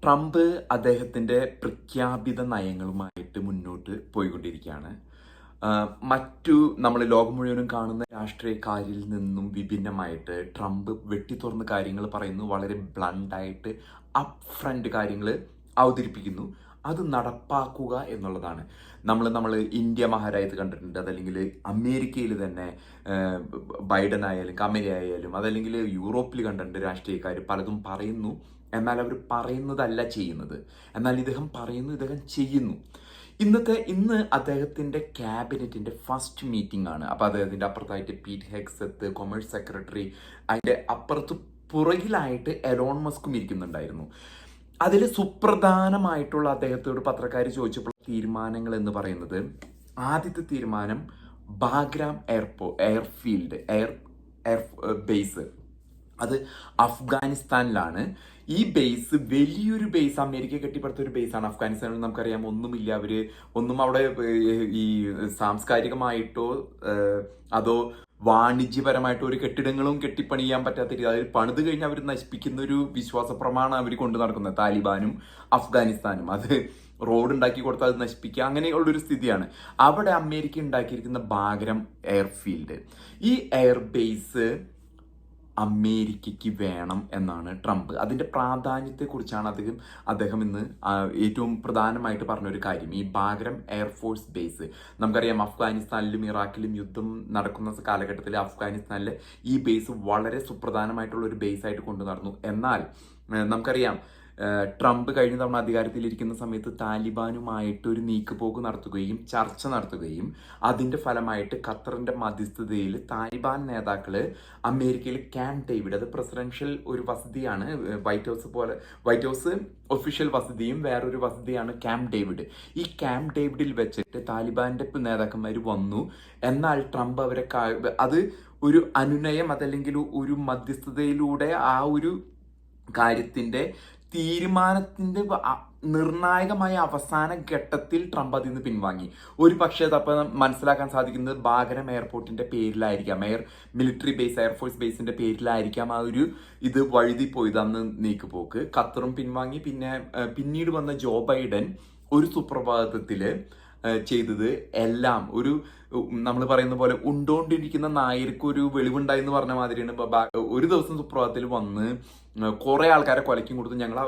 Trump അദ്ദേഹത്തിൻ്റെ പ്രഖ്യാപിത നയങ്ങളുമായിട്ട് മുന്നോട്ട് പോയിക്കൊണ്ടിരിക്കുകയാണ്. മറ്റു നമ്മൾ ലോകം മുഴുവനും കാണുന്ന രാഷ്ട്രീയക്കാരിൽ നിന്നും വിഭിന്നമായിട്ട് ട്രംപ് വെട്ടിത്തുറന്ന് കാര്യങ്ങൾ പറയുന്നു. വളരെ ബ്ലണ്ടായിട്ട് അപ്പ് ഫ്രണ്ട് കാര്യങ്ങൾ അവതരിപ്പിക്കുന്നു. അത് നടപ്പാക്കുക എന്നുള്ളതാണ്. നമ്മൾ ഇന്ത്യ മഹാരാജ്യത്ത് കണ്ടിട്ടുണ്ട്. അതല്ലെങ്കിൽ അമേരിക്കയിൽ തന്നെ ബൈഡൻ ആയാലും കമല ആയാലും അതല്ലെങ്കിൽ യൂറോപ്പിൽ കണ്ടിട്ടുണ്ട്. രാഷ്ട്രീയക്കാർ പലതും പറയുന്നു, എന്നാൽ അവർ പറയുന്നതല്ല ചെയ്യുന്നത്. എന്നാൽ ഇദ്ദേഹം പറയുന്നു, ഇദ്ദേഹം ചെയ്യുന്നു. ഇന്ന് അദ്ദേഹത്തിൻ്റെ ക്യാബിനറ്റിൻ്റെ ഫസ്റ്റ് മീറ്റിംഗ് ആണ്. അപ്പോൾ അദ്ദേഹത്തിൻ്റെ അപ്പുറത്തായിട്ട് പീറ്റ് ഹെഗ്സെത്ത്, കൊമേഴ്സ് സെക്രട്ടറി, അതിൻ്റെ അപ്പുറത്ത് പുറകിലായിട്ട് എലോൺ മസ്കും ഇരിക്കുന്നുണ്ടായിരുന്നു. അതിൽ സുപ്രധാനമായിട്ടുള്ള അദ്ദേഹത്തോട് പത്രക്കാർ ചോദിച്ചപ്പോൾ തീരുമാനങ്ങൾ എന്ന് പറയുന്നത്, ആദ്യത്തെ തീരുമാനം ബാഗ്രാം എയർ ബേസ്, അത് അഫ്ഗാനിസ്ഥാനിലാണ്. ഈ ബേസ് വലിയൊരു ബേസ്, അമേരിക്ക കെട്ടിപ്പടുത്ത ഒരു ബേസാണ്. അഫ്ഗാനിസ്ഥാനിൽ നമുക്കറിയാം ഒന്നുമില്ല, ഒന്നും അവിടെ ഈ സാംസ്കാരികമായിട്ടോ അതോ വാണിജ്യപരമായിട്ടോ ഒരു കെട്ടിടങ്ങളും കെട്ടിപ്പണിയാൻ പറ്റാത്ത രീതി, അതായത് പണിത് കഴിഞ്ഞാൽ അവർ നശിപ്പിക്കുന്ന ഒരു വിശ്വാസ പ്രമാണം അവർ കൊണ്ടു നടക്കുന്നത്. താലിബാനും അഫ്ഗാനിസ്ഥാനും അത് റോഡ് ഉണ്ടാക്കി കൊടുത്താൽ അത് നശിപ്പിക്കുക, അങ്ങനെയുള്ളൊരു സ്ഥിതിയാണ്. അവിടെ അമേരിക്ക ഉണ്ടാക്കിയിരിക്കുന്ന ബാഗ്രം എയർഫീൽഡ്, ഈ എയർബേസ് അമേരിക്കയ്ക്ക് വേണം എന്നാണ് ട്രംപ്. അതിൻ്റെ പ്രാധാന്യത്തെക്കുറിച്ചാണ് അദ്ദേഹം ഇന്ന് ഏറ്റവും പ്രധാനമായിട്ട് പറഞ്ഞൊരു കാര്യം. ഈ ബാഗ്രം എയർഫോഴ്സ് ബേസ്, നമുക്കറിയാം അഫ്ഗാനിസ്ഥാനിലും ഇറാഖിലും യുദ്ധം നടക്കുന്ന കാലഘട്ടത്തിൽ അഫ്ഗാനിസ്ഥാനിൽ ഈ ബേസ് വളരെ സുപ്രധാനമായിട്ടുള്ള ഒരു ബേസായിട്ട് കൊണ്ടു നടന്നു. എന്നാൽ നമുക്കറിയാം ട്രംപ് കഴിഞ്ഞ തവണ അധികാരത്തിലിരിക്കുന്ന സമയത്ത് താലിബാനുമായിട്ടൊരു നീക്കുപോക്ക് നടത്തുകയും ചർച്ച നടത്തുകയും അതിൻ്റെ ഫലമായിട്ട് ഖത്തറിൻ്റെ മധ്യസ്ഥതയിൽ താലിബാൻ നേതാക്കൾ അമേരിക്കയിൽ ക്യാമ്പ് ഡേവിഡ്, അത് പ്രസിഡൻഷ്യൽ ഒരു വസതിയാണ്, വൈറ്റ് ഹൗസ് ഒഫീഷ്യൽ വസതിയും വേറൊരു വസതിയാണ് ക്യാമ്പ് ഡേവിഡ്. ഈ ക്യാമ്പ് ഡേവിഡിൽ വെച്ചിട്ട് താലിബാൻ്റെ നേതാക്കന്മാർ വന്നു. എന്നാൽ ട്രംപ് അവരെ അത് ഒരു അനുനയം അതല്ലെങ്കിൽ ഒരു മധ്യസ്ഥതയിലൂടെ ആ ഒരു കാര്യത്തിൻ്റെ തീരുമാനത്തിൻ്റെ നിർണായകമായ അവസാന ഘട്ടത്തിൽ ട്രംപ് അതിൽ നിന്ന് പിൻവാങ്ങി. ഒരു പക്ഷേ അതപ്പം മനസ്സിലാക്കാൻ സാധിക്കുന്നത് ബാഗ്രം എയർപോർട്ടിൻ്റെ പേരിലായിരിക്കാം, മിലിറ്ററി ബേസ്, എയർഫോഴ്സ് ബേസിൻ്റെ പേരിലായിരിക്കാം ആ ഒരു ഇത് വഴുതിപ്പോയത്, അന്ന് നീക്കുപോക്ക്. ഖത്തറും പിൻവാങ്ങി. പിന്നീട് വന്ന ജോ ബൈഡൻ ഒരു സുപ്രഭാതത്തിൽ ചെയ്തത് എല്ലാം ഒരു നമ്മൾ പറയുന്ന പോലെ ഉണ്ടോണ്ടിരിക്കുന്ന നായർക്ക് ഒരു വെളിവുണ്ടായി പറഞ്ഞ മാതിരിയാണ്. ഒരു ദിവസം സുപ്രഭാതത്തിൽ വന്ന് കുറെ ആൾക്കാരെ കൊലയ്ക്കും കൊടുത്ത് ഞങ്ങൾ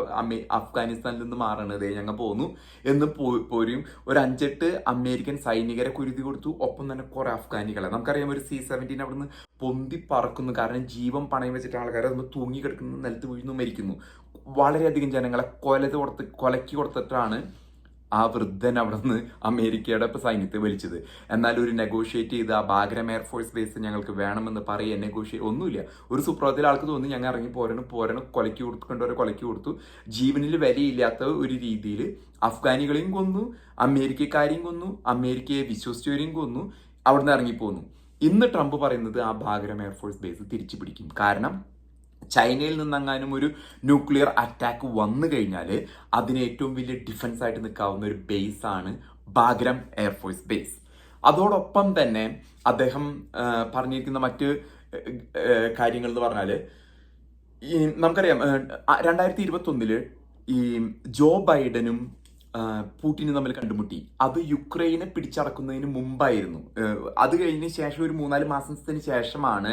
അഫ്ഗാനിസ്ഥാനിൽ നിന്ന് മാറണതേ ഞങ്ങൾ പോന്നു എന്ന് പോരും ഒരു 5-8 അമേരിക്കൻ സൈനികരെ കുരുതി കൊടുത്തു. ഒപ്പം തന്നെ കുറെ അഫ്ഗാനികളെ, നമുക്കറിയാം ഒരു C-17 അവിടുന്ന് പൊന്തി പറക്കുന്നു. കാരണം ജീവൻ പണയം വെച്ചിട്ട് ആൾക്കാരെ അതൊന്ന് തൂങ്ങി കിടക്കുന്നു, നിലത്ത് വീഴുന്നു, മരിക്കുന്നു. വളരെയധികം ജനങ്ങളെ കൊലയ്ക്ക് കൊടുത്തിട്ടാണ് ആ വൃദ്ധൻ അവിടെ നിന്ന് അമേരിക്കയുടെ സൈന്യത്തെ വലിച്ചത്. എന്നാൽ ഒരു നെഗോഷിയേറ്റ് ചെയ്ത് ആ ബാഗ്രം എയർഫോഴ്സ് ബേസ് ഞങ്ങൾക്ക് വേണമെന്ന് ഒന്നുമില്ല. ഒരു സുപ്രഭാതത്തിൽ ആൾക്ക് തോന്നി ഞങ്ങൾ ഇറങ്ങി പോരണം, കൊലയ്ക്ക് കൊടുത്തു. ജീവനിൽ വിലയില്ലാത്ത ഒരു രീതിയിൽ അഫ്ഗാനികളെയും കൊന്നു, അമേരിക്കക്കാരെയും കൊന്നു, അമേരിക്കയെ വിശ്വസിച്ചവരെയും കൊന്നു, അവിടുന്ന് ഇറങ്ങിപ്പോന്നു. ഇന്ന് ട്രംപ് പറയുന്നത് ആ ബാഗ്രം എയർഫോഴ്സ് ബേസ് തിരിച്ചു പിടിക്കും. കാരണം ചൈനയിൽ നിന്നെങ്ങാനും ഒരു ന്യൂക്ലിയർ അറ്റാക്ക് വന്നു കഴിഞ്ഞാൽ അതിന് ഏറ്റവും വലിയ ഡിഫൻസ് ആയിട്ട് നിൽക്കാവുന്ന ഒരു ബേസാണ് ബാഗ്രം എയർഫോഴ്സ് ബേസ്. അതോടൊപ്പം തന്നെ അദ്ദേഹം പറഞ്ഞിരിക്കുന്ന മറ്റ് കാര്യങ്ങൾ എന്ന് പറഞ്ഞാൽ, നമുക്കറിയാം 2021 ഈ ജോ ബൈഡനും പുടിനും തമ്മിൽ കണ്ടുമുട്ടി. അത് യുക്രൈനെ പിടിച്ചടക്കുന്നതിന് മുമ്പായിരുന്നു. അത് കഴിഞ്ഞ ശേഷം ഒരു 3-4 മാസത്തിന് ശേഷമാണ്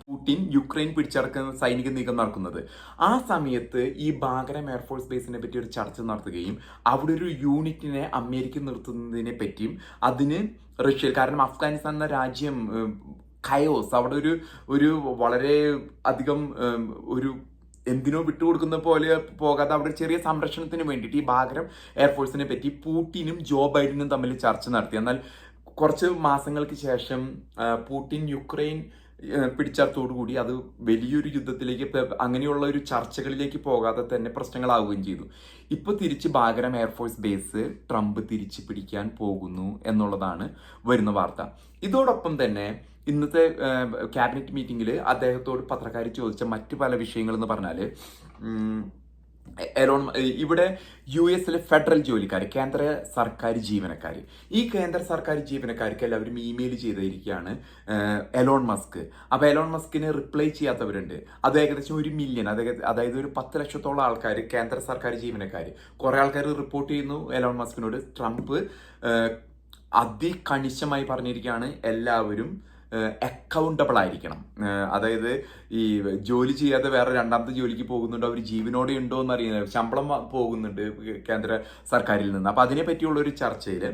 പുടിൻ യുക്രൈൻ പിടിച്ചടക്കുന്ന സൈനിക നീക്കം നടക്കുന്നത്. ആ സമയത്ത് ഈ ബാഗ്രം എയർഫോഴ്സ് ബേസിനെ പറ്റി ഒരു ചർച്ച നടത്തുകയും അവിടെ ഒരു യൂണിറ്റിനെ അമേരിക്ക നിർത്തുന്നതിനെ പറ്റിയും അതിന് റഷ്യ, കാരണം അഫ്ഗാനിസ്ഥാൻ എന്ന രാജ്യം കയോസ്, അവിടെ ഒരു വളരെ അധികം ഒരു എന്തിനോ വിട്ടുകൊടുക്കുന്ന പോലെ പോകാതെ അവിടെ ചെറിയ സംരക്ഷണത്തിന് വേണ്ടിയിട്ട് ഈ ബാഗ്രം എയർഫോഴ്സിനെ പറ്റി പുടിനും ജോ ബൈഡനും തമ്മിൽ ചർച്ച നടത്തി. എന്നാൽ കുറച്ച് മാസങ്ങൾക്ക് ശേഷം പുടിൻ യുക്രൈൻ പിടിച്ചെടുത്തോടുകൂടി അത് വലിയൊരു യുദ്ധത്തിലേക്ക്, അങ്ങനെയുള്ള ഒരു ചർച്ചകളിലേക്ക് പോകാതെ തന്നെ പ്രശ്നങ്ങളാവുകയും ചെയ്തു. ഇപ്പോൾ തിരിച്ച് ബാഗ്രം എയർഫോഴ്സ് ബേസ് ട്രംപ് തിരിച്ച് പിടിക്കാൻ പോകുന്നു എന്നുള്ളതാണ് വരുന്ന വാർത്ത. ഇതോടൊപ്പം തന്നെ ഇന്നത്തെ ക്യാബിനറ്റ് മീറ്റിംഗിൽ അദ്ദേഹത്തോട് പത്രക്കാർ ചോദിച്ച മറ്റു പല വിഷയങ്ങളെന്ന് പറഞ്ഞാൽ, എലോൺ ഇവിടെ US ഫെഡറൽ ജോലിക്കാർ, കേന്ദ്ര സർക്കാർ ജീവനക്കാർ, ഈ കേന്ദ്ര സർക്കാർ ജീവനക്കാർക്ക് എല്ലാവരും ഇമെയിൽ ചെയ്തിരിക്കുകയാണ് എലോൺ മസ്ക്. അപ്പോൾ എലോൺ മസ്കിന് റിപ്ലൈ ചെയ്യാത്തവരുണ്ട്. അത് ഏകദേശം 1 മില്യൺ, അതായത് ഒരു 10 ലക്ഷത്തോളം ആൾക്കാർ, കേന്ദ്ര സർക്കാർ ജീവനക്കാർ. കുറേ ആൾക്കാർ റിപ്പോർട്ട് ചെയ്യുന്നു എലോൺ മസ്കിനോട് ട്രംപ് അതികണിശമായി പറഞ്ഞിരിക്കുകയാണ് എല്ലാവരും അക്കൗണ്ടബിൾ ആയിരിക്കണം. അതായത് ഈ ജോലി ചെയ്യാതെ വേറെ രണ്ടാമത്തെ ജോലിക്ക് പോകുന്നുണ്ടോ, അവർ ജീവനോടെ ഉണ്ടോ എന്ന് അറിയുന്നത്, ശമ്പളം പോകുന്നുണ്ട് കേന്ദ്ര സർക്കാരിൽ നിന്ന്. അപ്പം അതിനെ പറ്റിയുള്ള ഒരു ചർച്ചയിൽ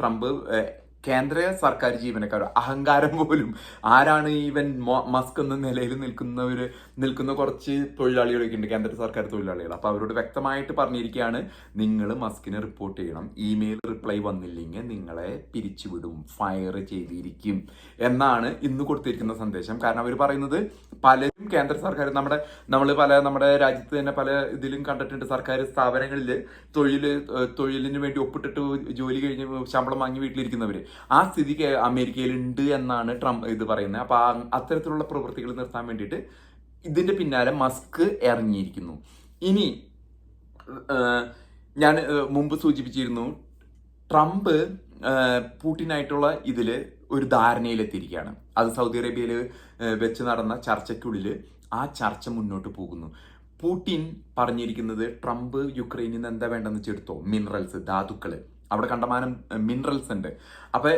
ട്രംപ് കേന്ദ്ര സർക്കാർ ജീവനക്കാർ, അഹങ്കാരം പോലും, ആരാണ് ഈവൻ മസ്ക് എന്ന നിലയിൽ നിൽക്കുന്ന കുറച്ച് തൊഴിലാളികളൊക്കെ ഉണ്ട്, കേന്ദ്ര സർക്കാർ തൊഴിലാളികൾ. അപ്പോൾ അവരോട് വ്യക്തമായിട്ട് പറഞ്ഞിരിക്കുകയാണ്, നിങ്ങൾ മസ്കിനെ റിപ്പോർട്ട് ചെയ്യണം, ഇമെയിൽ റിപ്ലൈ വന്നില്ലെങ്കിൽ നിങ്ങളെ പിരിച്ചുവിടും, ഫയർ ചെയ്തിരിക്കും എന്നാണ് ഇന്ന് കൊടുത്തിരിക്കുന്ന സന്ദേശം. കാരണം അവർ പറയുന്നത് പലരും കേന്ദ്ര സർക്കാർ, നമ്മുടെ രാജ്യത്ത് തന്നെ പല ഇതിലും കണ്ടിട്ടുണ്ട്, സർക്കാർ സ്ഥാപനങ്ങളിൽ തൊഴിലിന് വേണ്ടി ഒപ്പിട്ടിട്ട് ജോലി കഴിഞ്ഞ് ശമ്പളം വാങ്ങി വീട്ടിലിരിക്കുന്നവർ. ആ സ്ഥിതി അമേരിക്കയിലുണ്ട് എന്നാണ് ട്രംപ് ഇത് പറയുന്നത്. അപ്പൊ അത്തരത്തിലുള്ള പ്രവൃത്തികൾ നിർത്താൻ വേണ്ടിയിട്ട് ഇതിന്റെ പിന്നാലെ മസ്ക് ഇറങ്ങിയിരിക്കുന്നു. ഇനി ഞാൻ മുമ്പ് സൂചിപ്പിച്ചിരുന്നു, ട്രംപ് പുടിനായിട്ടുള്ള ഇതില് ഒരു ധാരണയിലെത്തിയിരിക്കുകയാണ്. അത് സൗദി അറേബ്യയിൽ വെച്ച് നടന്ന ചർച്ചയ്ക്കുള്ളിൽ ആ ചർച്ച മുന്നോട്ട് പോകുന്നു. പുടിൻ പറഞ്ഞിരിക്കുന്നത് ട്രംപ് യുക്രൈനിൽ നിന്ന് എന്താ വേണ്ടെന്ന് വെച്ചെടുത്തോ, മിനറൽസ്, ധാതുക്കള്, അവിടെ കണ്ടമാനം മിനറൽസ് ഉണ്ട്. അപ്പൊ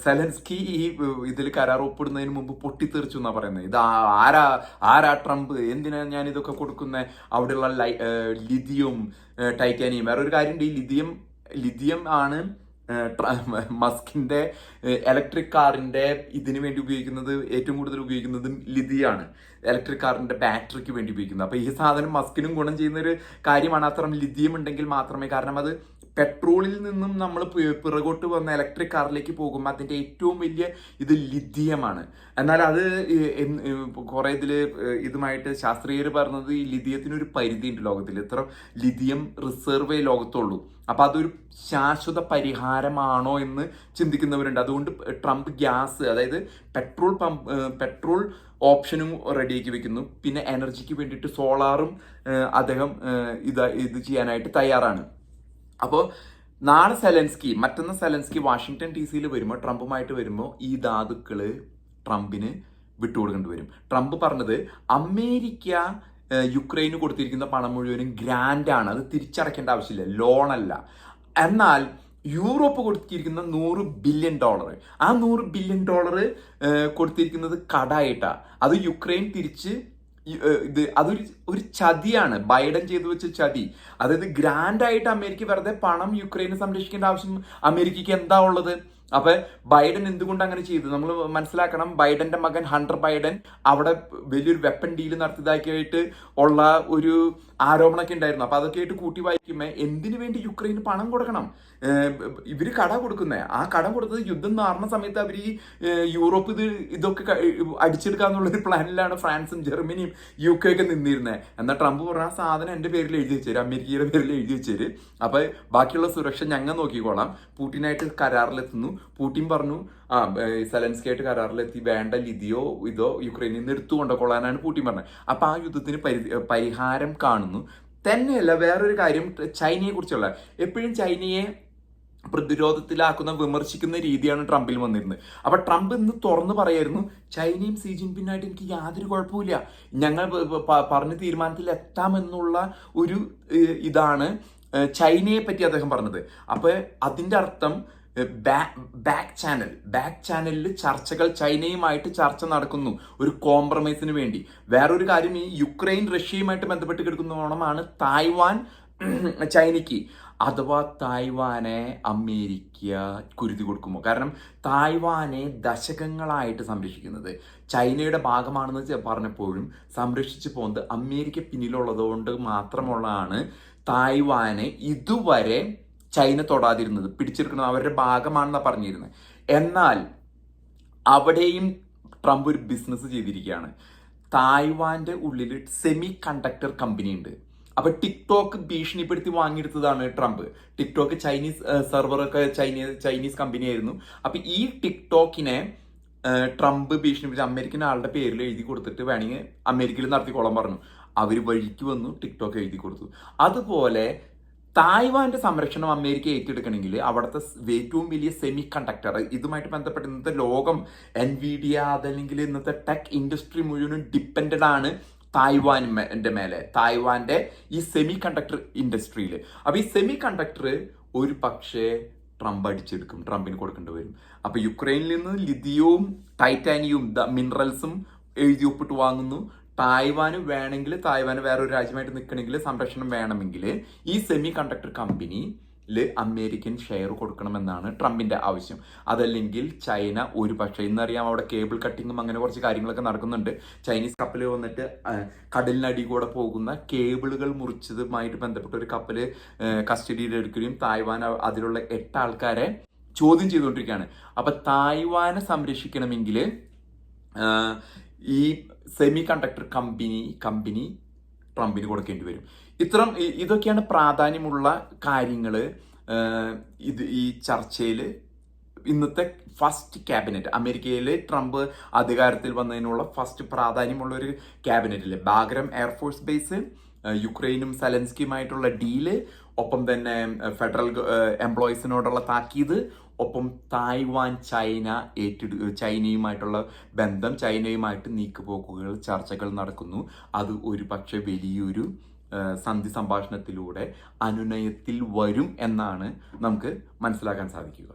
സെലൻസ്കി ഈ ഇതിൽ കരാർ ഒപ്പിടുന്നതിന് മുമ്പ് പൊട്ടിത്തെറിച്ചു എന്നാ പറയുന്നത്. ഇത് ആരാ ട്രംപ്, എന്തിനാ ഞാൻ ഇതൊക്കെ കൊടുക്കുന്നത്, അവിടെയുള്ള ലിഥിയം, ടൈറ്റാനിയം. വേറൊരു കാര്യമുണ്ട്, ഈ ലിഥിയം ആണ് മസ്കിന്റെ ഇലക്ട്രിക് കാറിന്റെ ഇതിന് വേണ്ടി ഉപയോഗിക്കുന്നത്, ഏറ്റവും കൂടുതൽ ഉപയോഗിക്കുന്നത് ലിഥിയാണ്, ഇലക്ട്രിക് കാറിന്റെ ബാറ്ററിക്ക് വേണ്ടി ഉപയോഗിക്കുന്നത്. അപ്പൊ ഈ സാധനം മസ്കിനും ഗുണം ചെയ്യുന്ന ഒരു കാര്യമാണ്. അത്തരം ലിഥിയം ഉണ്ടെങ്കിൽ മാത്രമേ, കാരണം അത് പെട്രോളിൽ നിന്നും നമ്മൾ പിറകോട്ട് വന്ന ഇലക്ട്രിക് കാറിലേക്ക് പോകുമ്പോൾ അതിന്റെ ഏറ്റവും വലിയ ഇത് ലിഥിയമാണ്. എന്നാൽ അത് കുറെ ഇതുമായിട്ട് ശാസ്ത്രീയർ പറഞ്ഞത്, ഈ ലിഥിയത്തിനൊരു പരിധി ഉണ്ട് ലോകത്തിൽ, ഇത്ര ലിഥിയം റിസർവേ ലോകത്തുള്ളൂ. അപ്പൊ അതൊരു ശാശ്വത പരിഹാരമാണോ എന്ന് ചിന്തിക്കുന്നവരുണ്ട്. അതുകൊണ്ട് ട്രംപ് ഗ്യാസ്, അതായത് പെട്രോൾ ഓപ്ഷനും റെഡിയാക്കി വെക്കുന്നു. പിന്നെ എനർജിക്ക് വേണ്ടിയിട്ട് സോളാറും അദ്ദേഹം ഇത് ചെയ്യാനായിട്ട് തയ്യാറാണ്. അപ്പോൾ നാളെ മറ്റൊന്ന് സെലൻസ്കി വാഷിങ്ടൺ DC വരുമ്പോൾ, ട്രംപുമായിട്ട് വരുമ്പോൾ ഈ ധാതുക്കള് ട്രംപിന് വിട്ടുകൊടുക്കേണ്ടി വരും. ട്രംപ് പറഞ്ഞത് അമേരിക്ക യുക്രൈന് കൊടുത്തിരിക്കുന്ന പണം മുഴുവനും ഗ്രാൻഡാണ്, അത് തിരിച്ചടയ്ക്കേണ്ട ആവശ്യമില്ല, ലോണല്ല. എന്നാൽ യൂറോപ്പ് കൊടുത്തിരിക്കുന്ന $100 ബില്യൺ, ആ $100 ബില്യൺ കൊടുത്തിരിക്കുന്നത് കടായിട്ടാ. അത് യുക്രൈൻ തിരിച്ച് അതൊരു ചതിയാണ്, ബൈഡൻ ചെയ്തു വെച്ച ചതി. അതായത് ഗ്രാൻഡ് ആയിട്ട് അമേരിക്ക വെറുതെ പണം യുക്രൈനെ സംരക്ഷിക്കേണ്ട ആവശ്യം അമേരിക്കയ്ക്ക് എന്താ ഉള്ളത്? അപ്പൊ ബൈഡൻ എന്തുകൊണ്ട് അങ്ങനെ ചെയ്തു നമ്മൾ മനസ്സിലാക്കണം. ബൈഡന്റെ മകൻ ഹണ്ടർ ബൈഡൻ അവിടെ വലിയൊരു വെപ്പൺ ഡീൽ നടത്തിയതായിട്ട് ഉള്ള ഒരു ആരോപണമൊക്കെ ഉണ്ടായിരുന്നു. അപ്പൊ അതൊക്കെ ആയിട്ട് കൂട്ടി വായിക്കുമ്പോ എന്തിനു വേണ്ടി യുക്രൈന് പണം കൊടുക്കണം? ഇവര് കട കൊടുക്കുന്നേ, ആ കടം കൊടുത്തത് യുദ്ധം മാറുന്ന സമയത്ത് അവർ ഈ യൂറോപ്പ് ഇതൊക്കെ അടിച്ചെടുക്കാന്നുള്ളൊരു പ്ലാനിലാണ് ഫ്രാൻസും ജർമ്മനിയും UK ഒക്കെ നിന്നിരുന്നത്. എന്നാൽ ട്രംപ് പറഞ്ഞ ആ സാധനം എന്റെ പേരിൽ എഴുതി വെച്ചേരും, അമേരിക്കയുടെ പേരിൽ എഴുതി വെച്ചേര്, അപ്പൊ ബാക്കിയുള്ള സുരക്ഷ ഞങ്ങൾ നോക്കിക്കോളാം. പുടിനായിട്ട് കരാറിലെത്തുന്നു. പുടിൻ പറഞ്ഞു സെലൻസ്കി ആയിട്ട് കരാറിലെത്തി, വേണ്ട ഇതോ യുക്രൈനിൽ നിന്ന് എടുത്തു കൊണ്ടുകൊള്ളാനാണ് പുടിൻ പറഞ്ഞത്. അപ്പൊ ആ യുദ്ധത്തിന് പരിഹാരം കാണുന്നു. തന്നെയല്ല, വേറൊരു കാര്യം ചൈനയെ കുറിച്ചുള്ള, എപ്പോഴും ചൈനയെ പ്രതിരോധത്തിലാക്കുന്ന വിമർശിക്കുന്ന രീതിയാണ് ട്രംപിൽ വന്നിരുന്നത്. അപ്പൊ ട്രംപ് ഇന്ന് തുറന്നു പറയായിരുന്നു, ചൈനയും സി ജിൻപിങ്ങായിട്ട് എനിക്ക് യാതൊരു കുഴപ്പമില്ല, ഞങ്ങൾ പറഞ്ഞ തീരുമാനത്തിൽ എത്താമെന്നുള്ള ഒരു ഇതാണ് ചൈനയെ പറ്റി അദ്ദേഹം പറഞ്ഞത്. അപ്പൊ അതിന്റെ അർത്ഥം ബാക്ക് ചാനലിൽ ചർച്ചകൾ, ചൈനയുമായിട്ട് ചർച്ച നടക്കുന്നു ഒരു കോംപ്രമൈസിന് വേണ്ടി. വേറൊരു കാര്യം, ഈ യുക്രൈൻ റഷ്യയുമായിട്ട് ബന്ധപ്പെട്ട് കിടക്കുന്നോണമാണ് തായ്വാൻ ചൈനയ്ക്ക്. അഥവാ തായ്വാനെ അമേരിക്ക കുരുതി കൊടുക്കുമോ? കാരണം തായ്വാനെ ദശകങ്ങളായിട്ട് സംരക്ഷിക്കുന്നത് ചൈനയുടെ ഭാഗമാണെന്ന് പറഞ്ഞപ്പോഴും സംരക്ഷിച്ചു പോകുന്നത് അമേരിക്ക പിന്നിലുള്ളതുകൊണ്ട് മാത്രമുള്ളതാണ് തായ്വാനെ ഇതുവരെ ചൈന തൊടാതിരുന്നത്, പിടിച്ചെടുക്കുന്നത് അവരുടെ ഭാഗമാണെന്നാണ് പറഞ്ഞിരുന്നത്. എന്നാൽ അവിടെയും ട്രംപ് ഒരു ബിസിനസ് ചെയ്തിരിക്കുകയാണ്. തായ്വാന്റെ ഉള്ളിൽ സെമി കണ്ടക്ടർ കമ്പനി ഉണ്ട്. അപ്പൊ ടിക്ടോക്ക് ഭീഷണിപ്പെടുത്തി വാങ്ങിയെടുത്തതാണ് ട്രംപ്. ടിക്ടോക്ക് ചൈനീസ് സെർവറൊക്കെ ചൈനീസ് കമ്പനി ആയിരുന്നു. അപ്പൊ ഈ ടിക്ടോക്കിനെ ട്രംപ് ഭീഷണിപ്പെടുത്തി അമേരിക്കൻ ആളുടെ പേരിൽ എഴുതി കൊടുത്തിട്ട് വേണമെങ്കിൽ അമേരിക്കയിൽ നടത്തിക്കോളാൻ പറഞ്ഞു. അവർ വഴിക്ക് വന്നു ടിക്ടോക്ക് എഴുതി കൊടുത്തു. അതുപോലെ തായ്വാന്റെ സംരക്ഷണം അമേരിക്ക ഏറ്റെടുക്കണമെങ്കിൽ അവിടുത്തെ ഏറ്റവും വലിയ സെമി കണ്ടക്ടർ, ഇതുമായിട്ട് ബന്ധപ്പെട്ട് ഇന്നത്തെ ലോകം എൻവിഡിയ അതല്ലെങ്കിൽ ഇന്നത്തെ ടെക് ഇൻഡസ്ട്രി മുഴുവനും ഡിപ്പെൻഡഡ് ആണ് തായ്വാൻ്റെ മേലെ, തായ്വാന്റെ ഈ സെമി കണ്ടക്ടർ ഇൻഡസ്ട്രിയിൽ. അപ്പൊ ഈ സെമി കണ്ടക്ടർ ഒരു പക്ഷേ ട്രംപ് അടിച്ചെടുക്കും, ട്രംപിന് കൊടുക്കേണ്ടി വരും. അപ്പൊ യുക്രൈനിൽ നിന്ന് ലിഥിയവും ടൈറ്റാനിയവും മിനറൽസും എഴുതി ഒപ്പിട്ട് വാങ്ങുന്നു. തായ്വാന് വേണമെങ്കിൽ, തായ്വാന് വേറൊരു രാജ്യമായിട്ട് നിൽക്കണമെങ്കിൽ, സംരക്ഷണം വേണമെങ്കിൽ ഈ സെമി കണ്ടക്ടർ കമ്പനിയിൽ അമേരിക്കൻ ഷെയർ കൊടുക്കണമെന്നാണ് ട്രംപിന്റെ ആവശ്യം. അതല്ലെങ്കിൽ ചൈന ഒരു പക്ഷേ, ഇന്നറിയാം അവിടെ കേബിൾ കട്ടിങ്ങും അങ്ങനെ കുറച്ച് കാര്യങ്ങളൊക്കെ നടക്കുന്നുണ്ട്. ചൈനീസ് കപ്പൽ വന്നിട്ട് കടലിനടി കൂടെ പോകുന്ന കേബിളുകൾ മുറിച്ചതുമായിട്ട് ബന്ധപ്പെട്ട ഒരു കപ്പൽ കസ്റ്റഡിയിൽ എടുക്കുകയും തായ്വാൻ അതിലുള്ള 8 ആൾക്കാരെ ചോദ്യം ചെയ്തുകൊണ്ടിരിക്കുകയാണ്. അപ്പൊ തായ്വാനെ സംരക്ഷിക്കണമെങ്കിൽ ഈ സെമി കണ്ടക്ടർ കമ്പനി ട്രംപിന് കൊടുക്കേണ്ടി വരും. ഇതൊക്കെയാണ് പ്രാധാന്യമുള്ള കാര്യങ്ങൾ ഈ ചർച്ചയിൽ. ഇന്നത്തെ ഫസ്റ്റ് ക്യാബിനറ്റ്, അമേരിക്കയിൽ ട്രംപ് അധികാരത്തിൽ വന്നതിനുള്ള ഫസ്റ്റ് പ്രാധാന്യമുള്ള ഒരു ക്യാബിനറ്റിൽ ബാഗ്രം എയർഫോഴ്സ് ബേസ്, യുക്രൈനും സെലൻസ്കിയുമായിട്ടുള്ള ഡീല്, ഒപ്പം തന്നെ ഫെഡറൽ എംപ്ലോയീസിനോടുള്ള താക്കീത്, ഒപ്പം തായ്വാൻ ചൈനയുമായിട്ടുള്ള ബന്ധം, ചൈനയുമായിട്ട് നീക്കുപോക്കുകൾ, ചർച്ചകൾ നടക്കുന്നു. അത് ഒരു പക്ഷെ വലിയൊരു സന്ധി സംഭാഷണത്തിലൂടെ അനുനയത്തിൽ വരും എന്നാണ് നമുക്ക് മനസ്സിലാക്കാൻ സാധിക്കുക.